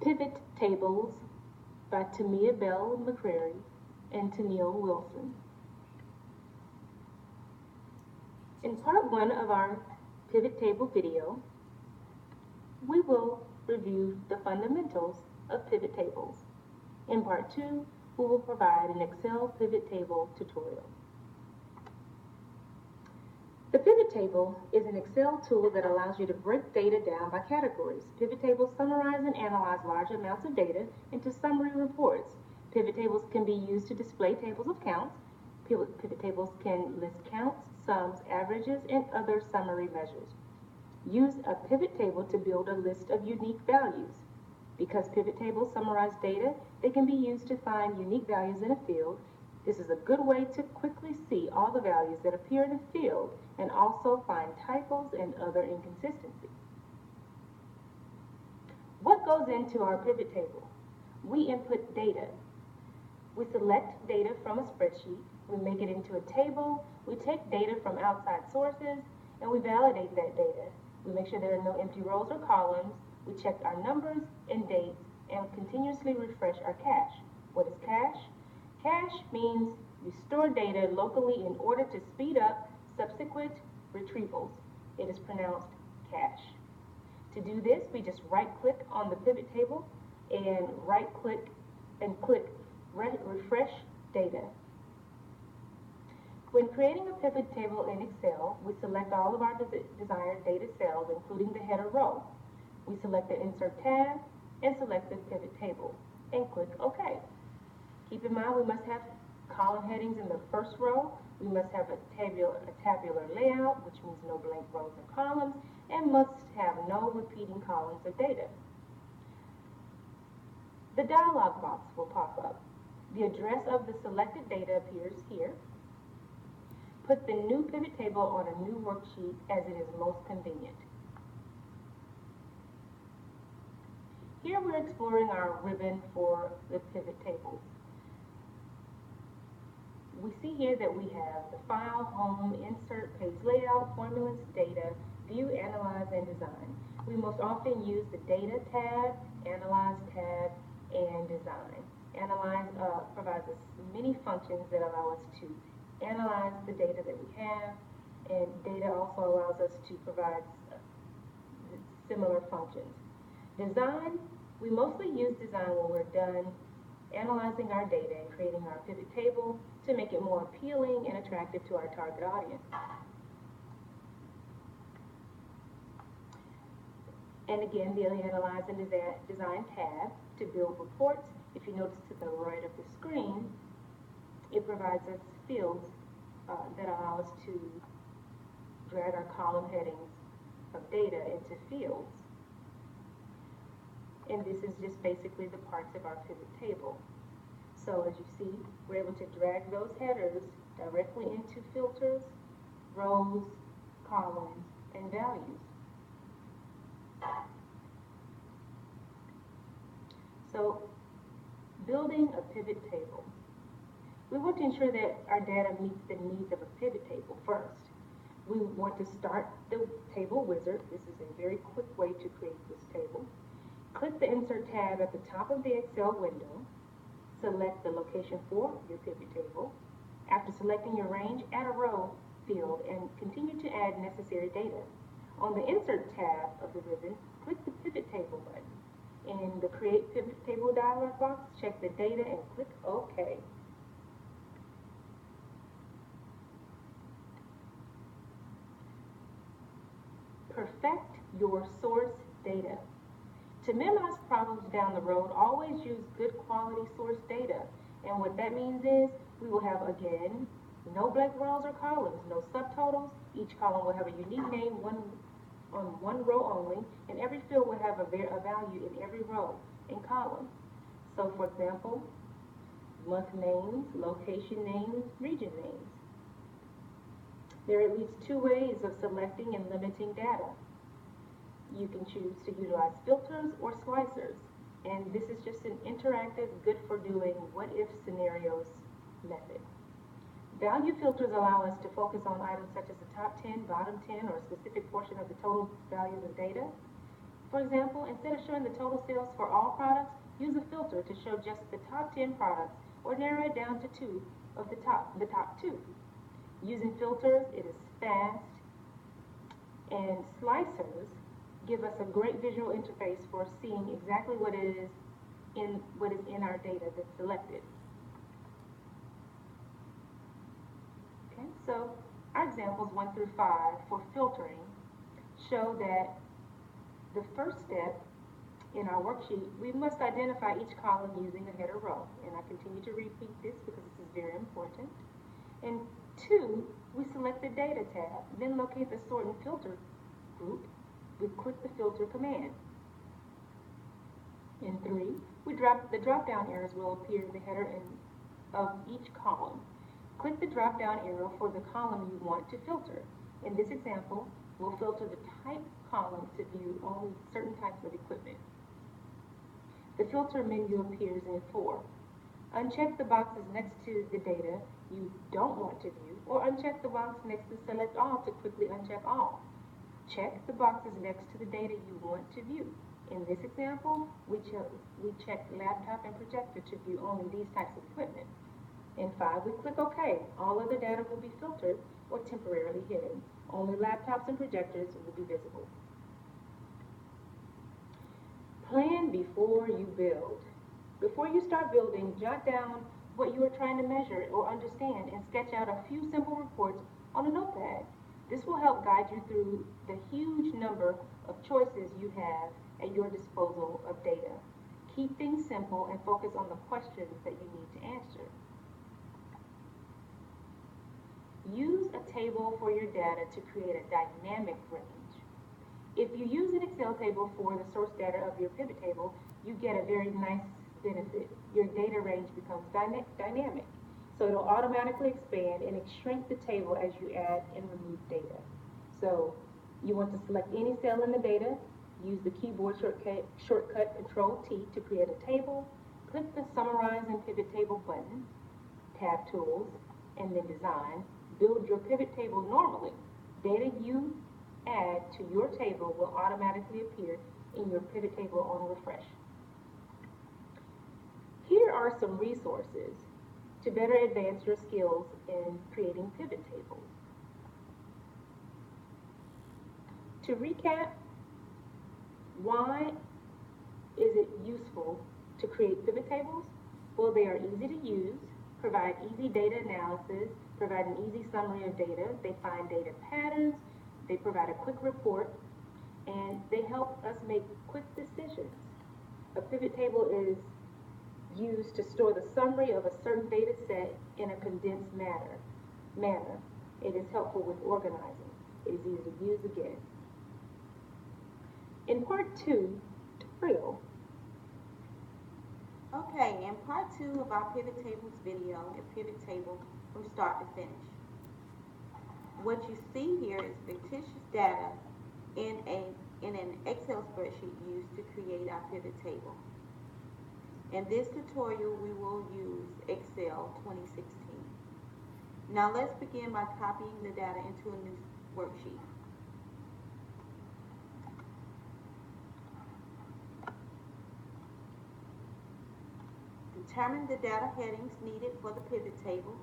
Pivot Tables by Tamia Bell McCrary and Tennille Wilson. In part one of our pivot table video, we will review the fundamentals of pivot tables. In part two, we will provide an Excel pivot table tutorial. The pivot table is an Excel tool that allows you to break data down by categories. Pivot tables summarize and analyze large amounts of data into summary reports. Pivot tables can be used to display tables of counts. Pivot tables can list counts, sums, averages, and other summary measures. Use a pivot table to build a list of unique values. Because pivot tables summarize data, they can be used to find unique values in a field. This is a good way to quickly see all the values that appear in a field and also find typos and other inconsistencies. What goes into our pivot table? We input data. We select data from a spreadsheet. We make it into a table. We take data from outside sources, and we validate that data. We make sure there are no empty rows or columns. We check our numbers and dates and continuously refresh our cache. What is cache? Cache means you store data locally in order to speed up subsequent retrievals. It is pronounced cache. To do this, we just right-click on the pivot table and right-click and click Refresh Data. When creating a pivot table in Excel, we select all of our desired data cells, including the header row. We select the Insert tab and select the pivot table and click OK. Keep in mind we must have column headings in the first row. We must have a tabular layout, which means no blank rows or columns, and must have no repeating columns of data. The dialog box will pop up. The address of the selected data appears here. Put the new pivot table on a new worksheet as it is most convenient. Here we're exploring our ribbon for the pivot tables. We see here that we have the File, Home, Insert, Page Layout, Formulas, Data, View, Analyze, and Design. We most often use the Data tab, Analyze tab, and Design. Analyze provides us many functions that allow us to analyze the data that we have, and Data also allows us to provide similar functions. Design, we mostly use Design when we're done analyzing our data and creating our pivot table to make it more appealing and attractive to our target audience. And again, the Analyze and Design tab to build reports. If you notice to the right of the screen, it provides us fields that allow us to drag our column headings of data into fields. And this is just basically the parts of our pivot table. So as you see, we're able to drag those headers directly into filters, rows, columns, and values. So, building a pivot table. We want to ensure that our data meets the needs of a pivot table first. We want to start the table wizard. This is a very quick way to create this table. Click the Insert tab at the top of the Excel window. Select the location for your pivot table. After selecting your range, add a row field and continue to add necessary data. On the Insert tab of the ribbon, click the Pivot Table button. In the Create Pivot Table dialog box, check the data and click OK. Perfect your source data. To minimize problems down the road, always use good quality source data. And what that means is we will have, again, no blank rows or columns, no subtotals. Each column will have a unique name on one row only, and every field will have a value in every row and column. So, for example, month names, location names, region names. There are at least two ways of selecting and limiting data. You can choose to utilize filters or slicers, and this is just an interactive, good for doing what-if scenarios method. Value filters allow us to focus on items such as the top 10, bottom 10, or a specific portion of the total values of data. For example, instead of showing the total sales for all products, use a filter to show just the top 10 products or narrow it down to two of the top two. Using filters, it is fast, and slicers give us a great visual interface for seeing exactly what is in our data that's selected. Okay, so our examples 1 through 5 for filtering show that the first step in our worksheet, we must identify each column using a header row. And I continue to repeat this because this is very important. And 2, we select the Data tab, then locate the Sort and Filter group. We click the Filter command. In 3, the drop-down arrows will appear in the header of each column. Click the drop-down arrow for the column you want to filter. In this example, we'll filter the Type column to view only certain types of equipment. The filter menu appears in 4. Uncheck the boxes next to the data you don't want to view, or uncheck the box next to Select All to quickly uncheck all. Check the boxes next to the data you want to view. In this example, we checked laptop and projector to view only these types of equipment. In 5, we click OK. All other data will be filtered or temporarily hidden. Only laptops and projectors will be visible. Plan before you build. Before you start building, jot down what you are trying to measure or understand and sketch out a few simple reports on a notepad. This will help guide you through the huge number of choices you have at your disposal of data. Keep things simple and focus on the questions that you need to answer. Use a table for your data to create a dynamic range. If you use an Excel table for the source data of your pivot table, you get a very nice benefit. Your data range becomes dynamic. So it'll automatically expand and shrink the table as you add and remove data. So you want to select any cell in the data, use the keyboard shortcut Control-T to create a table, click the Summarize and Pivot Table button, tab Tools, and then Design. Build your pivot table normally. Data you add to your table will automatically appear in your pivot table on refresh. Here are some resources to better advance your skills in creating pivot tables. To recap, why is it useful to create pivot tables? Well, they are easy to use, provide easy data analysis, provide an easy summary of data, they find data patterns, they provide a quick report, and they help us make quick decisions. A pivot table is used to store the summary of a certain data set in a condensed manner. It is helpful with organizing. It is easy to use again. In part 2, tutorial. Okay, in part 2 of our pivot tables video, a pivot table from start to finish. What you see here is fictitious data in an Excel spreadsheet used to create our pivot table. In this tutorial, we will use Excel 2016. Now let's begin by copying the data into a new worksheet. Determine the data headings needed for the pivot table.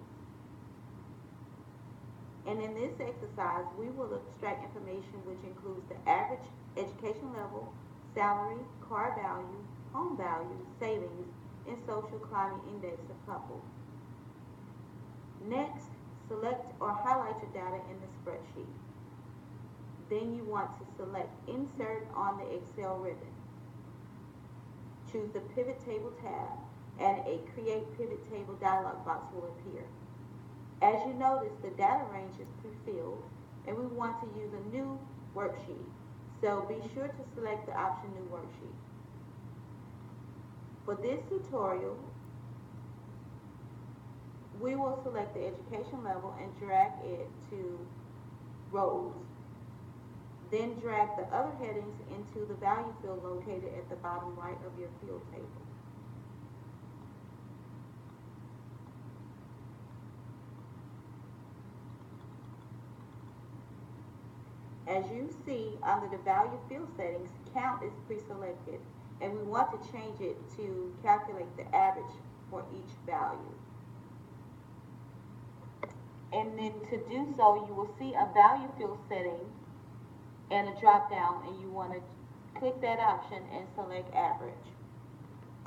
And in this exercise, we will extract information which includes the average education level, salary, car value, home value, savings, and social climate index are coupled. Next, select or highlight your data in the spreadsheet. Then you want to select Insert on the Excel ribbon. Choose the Pivot Table tab, and a Create Pivot Table dialog box will appear. As you notice, the data range is pre-filled, and we want to use a new worksheet. So be sure to select the option New Worksheet. For this tutorial, we will select the education level and drag it to rows. Then drag the other headings into the value field located at the bottom right of your field table. As you see, under the value field settings, count is pre-selected, and we want to change it to calculate the average for each value. And then to do so, you will see a value field setting and a drop down, and you want to click that option and select average,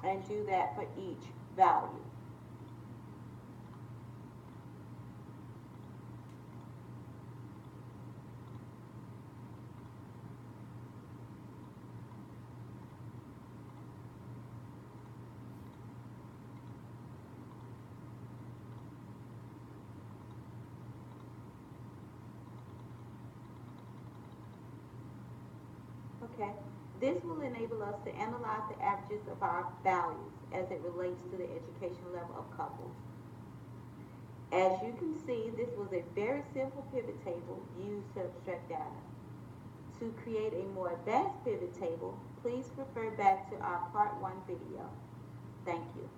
and do that for each value. Okay, this will enable us to analyze the averages of our values as it relates to the education level of couples. As you can see, this was a very simple pivot table used to abstract data. To create a more advanced pivot table, please refer back to our Part 1 video. Thank you.